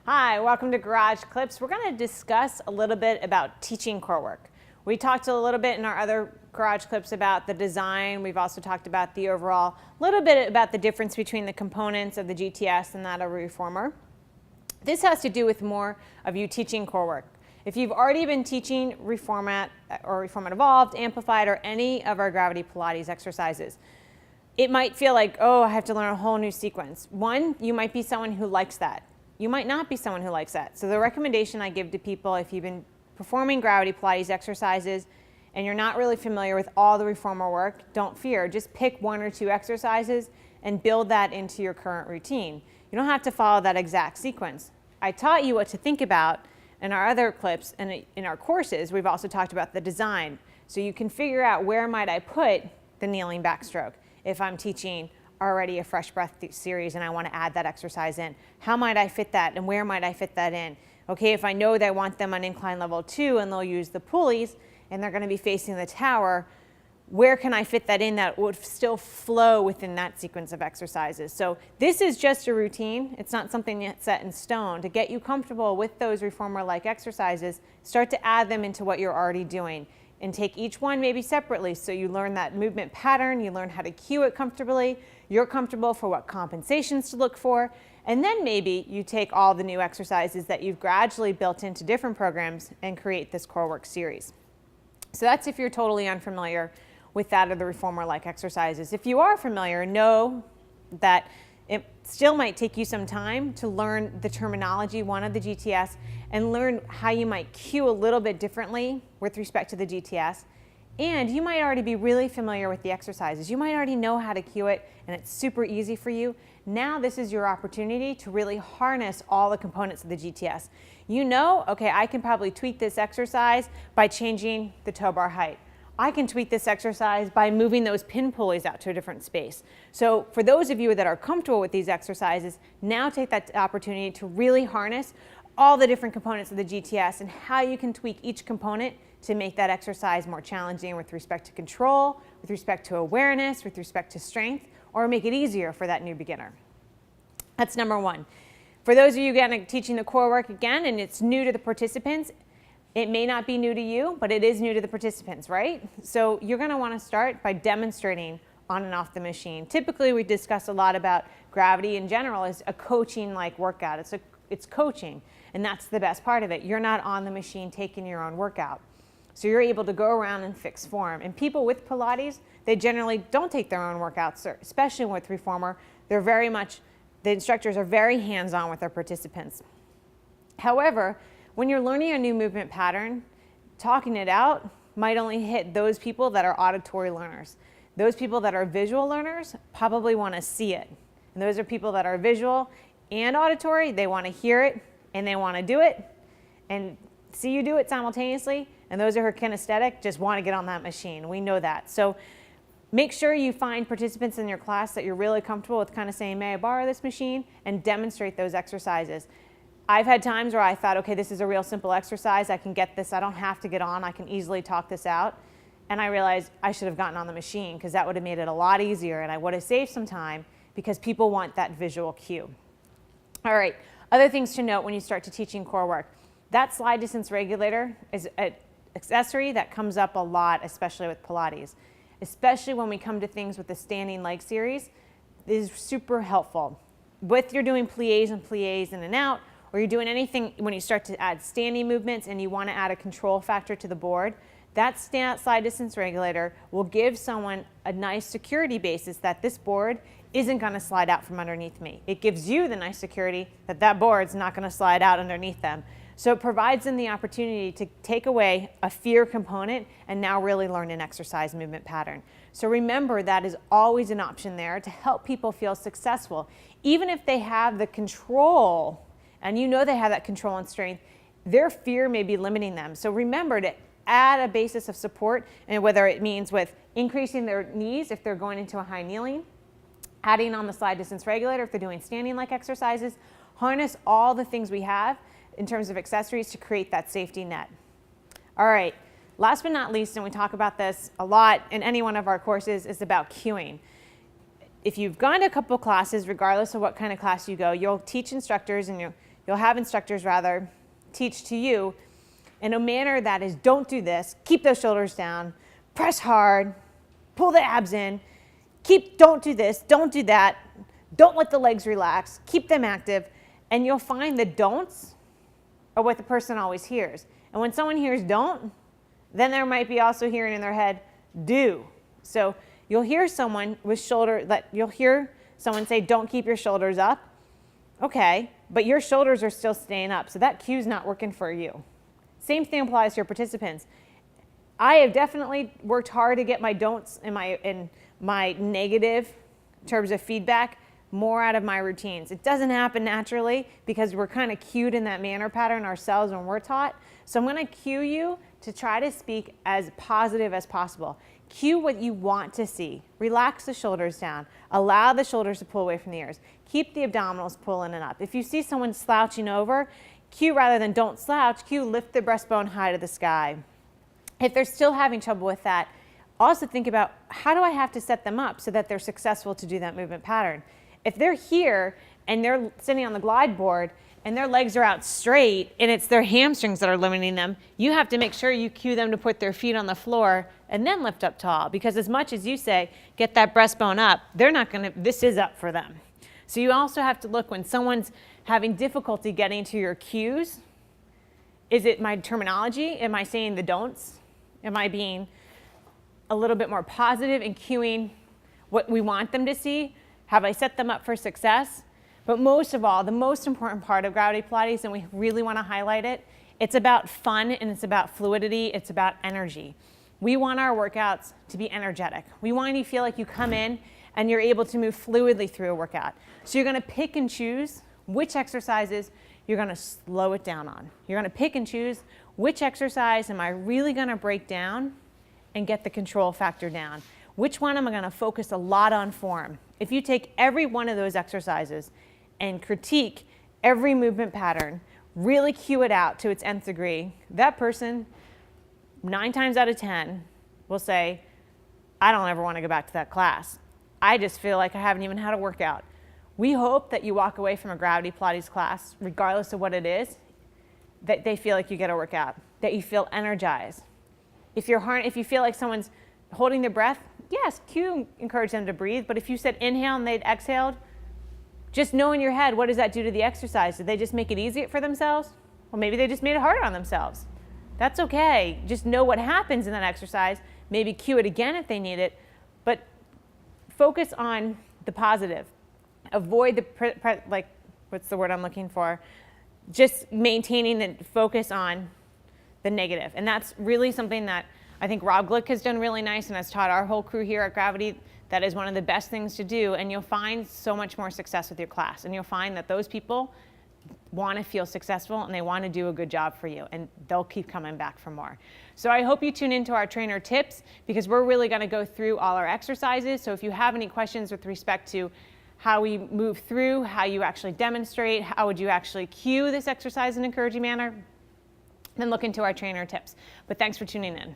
Hi, welcome to Garage Clips. We're going to discuss a little bit about teaching core work. We talked a little bit in our other Garage Clips about the design. We've also talked about the overall, little bit about the difference between the components of the GTS and that of a reformer. This has to do with more of you teaching core work. If you've already been teaching Reformat or Reformat Evolved, Amplified, or any of our Gravity Pilates exercises, it might feel like, oh, I have to learn a whole new sequence. One, you might be someone who likes that. You might not be someone who likes that. So the recommendation I give to people, if you've been performing Gravity Pilates exercises and you're not really familiar with all the reformer work, don't fear. Just pick one or two exercises and build that into your current routine. You don't have to follow that exact sequence. I taught you what to think about in our other clips, and in our courses, we've also talked about the design. So you can figure out where might I put the kneeling backstroke if I'm teaching already a fresh breath series and I want to add that exercise in. How might I fit that and where might I fit that in? Okay, if I know that I want them on incline level 2 and they'll use the pulleys and they're going to be facing the tower, where can I fit that in that would still flow within that sequence of exercises? So this is just a routine. It's not something yet set in stone. To get you comfortable with those reformer-like exercises, start to add them into what you're already doing and take each one maybe separately so you learn that movement pattern, you learn how to cue it comfortably, you're comfortable for what compensations to look for, and then maybe you take all the new exercises that you've gradually built into different programs and create this core work series. So that's if you're totally unfamiliar with that or the reformer-like exercises. If you are familiar, know that it still might take you some time to learn the terminology, one of the GTS, and learn how you might cue a little bit differently with respect to the GTS. And you might already be really familiar with the exercises. You might already know how to cue it, and it's super easy for you. Now this is your opportunity to really harness all the components of the GTS. You know, okay, I can probably tweak this exercise by changing the tow bar height. I can tweak this exercise by moving those pin pulleys out to a different space. So for those of you that are comfortable with these exercises, now take that opportunity to really harness all the different components of the GTS and how you can tweak each component to make that exercise more challenging with respect to control, with respect to awareness, with respect to strength, or make it easier for that new beginner. That's number one. For those of you again teaching the core work again, and it's new to the participants, it may not be new to you, but it is new to the participants, right? So you're going to want to start by demonstrating on and off the machine. Typically, we discuss a lot about gravity in general as a coaching-like workout. It's coaching, and that's the best part of it. You're not on the machine taking your own workout. So you're able to go around and fix form. And people with Pilates, they generally don't take their own workouts, especially with reformer. They're very much, the instructors are very hands-on with their participants. However, when you're learning a new movement pattern, talking it out might only hit those people that are auditory learners. Those people that are visual learners probably want to see it. And those are people that are visual and auditory. They want to hear it and they want to do it and see you do it simultaneously. And those who are kinesthetic just want to get on that machine. We know that. So make sure you find participants in your class that you're really comfortable with kind of saying, may I borrow this machine? And demonstrate those exercises. I've had times where I thought, okay, this is a real simple exercise. I can get this. I don't have to get on. I can easily talk this out. And I realized I should have gotten on the machine because that would have made it a lot easier and I would have saved some time because people want that visual cue. All right, other things to note when you start to teaching core work. That slide distance regulator is an accessory that comes up a lot, especially with Pilates. Especially when we come to things with the standing leg series, it is super helpful. Whether you're doing pliés in and out, or you're doing anything when you start to add standing movements and you want to add a control factor to the board, that slide distance regulator will give someone a nice security basis that this board isn't going to slide out from underneath me. It gives you the nice security that that board's not going to slide out underneath them. So it provides them the opportunity to take away a fear component and now really learn an exercise movement pattern. So remember that is always an option there to help people feel successful. Even if they have the control and you know they have that control and strength, their fear may be limiting them. So remember to add a basis of support, and whether it means with increasing their knees if they're going into a high kneeling, adding on the slide distance regulator if they're doing standing like exercises, harness all the things we have in terms of accessories to create that safety net. All right, last but not least, and we talk about this a lot in any one of our courses, is about cueing. If you've gone to a couple classes, regardless of what kind of class you go, you'll teach instructors and you'll have instructors rather teach to you in a manner that is, don't do this, keep those shoulders down, press hard, pull the abs in, don't do this, don't do that, don't let the legs relax, keep them active, and you'll find the don'ts are what the person always hears. And when someone hears don't, then there might be also hearing in their head, do. So you'll hear someone you'll hear someone say, don't keep your shoulders up. Okay, but your shoulders are still staying up, so that cue's not working for you. Same thing applies to your participants. I have definitely worked hard to get my don'ts and my negative in terms of feedback more out of my routines. It doesn't happen naturally because we're kind of cued in that manner pattern ourselves when we're taught. So I'm going to cue you to try to speak as positive as possible. Cue what you want to see. Relax the shoulders down. Allow the shoulders to pull away from the ears. Keep the abdominals pulling and up. If you see someone slouching over, cue rather than don't slouch, cue lift the breastbone high to the sky. If they're still having trouble with that, also think about how do I have to set them up so that they're successful to do that movement pattern. If they're here and they're sitting on the glide board and their legs are out straight and it's their hamstrings that are limiting them, you have to make sure you cue them to put their feet on the floor and then lift up tall, because as much as you say, get that breastbone up, they're not gonna, this is up for them. So you also have to look when someone's having difficulty getting to your cues. Is it my terminology? Am I saying the don'ts? Am I being a little bit more positive and cueing what we want them to see? Have I set them up for success? But most of all, the most important part of gravity Pilates, and we really want to highlight it, it's about fun and it's about fluidity, it's about energy. We want our workouts to be energetic. We want you to feel like you come in and you're able to move fluidly through a workout. So you're going to pick and choose which exercises you're going to slow it down on. You're going to pick and choose which exercise am I really going to break down and get the control factor down. Which one am I going to focus a lot on form? If you take every one of those exercises and critique every movement pattern, really cue it out to its nth degree, that person 9 times out of 10 will say, I don't ever want to go back to that class. I just feel like I haven't even had a workout. We hope that you walk away from a Gravity Pilates class, regardless of what it is, that they feel like you get a workout, that you feel energized. If you feel like someone's holding their breath, yes, encourage them to breathe, but if you said inhale and they'd exhaled, just know in your head, what does that do to the exercise? Did they just make it easier for themselves? Well, maybe they just made it harder on themselves. That's okay. Just know what happens in that exercise. Maybe cue it again if they need it, but focus on the positive. Avoid the, what's the word I'm looking for? Just maintaining the focus on the negative. And that's really something that I think Rob Glick has done really nice and has taught our whole crew here at Gravity. That is one of the best things to do, and you'll find so much more success with your class. And you'll find that those people want to feel successful and they want to do a good job for you, and they'll keep coming back for more. So I hope you tune into our trainer tips, because we're really going to go through all our exercises. So if you have any questions with respect to how we move through, how you actually demonstrate, how would you actually cue this exercise in an encouraging manner, then look into our trainer tips. But thanks for tuning in.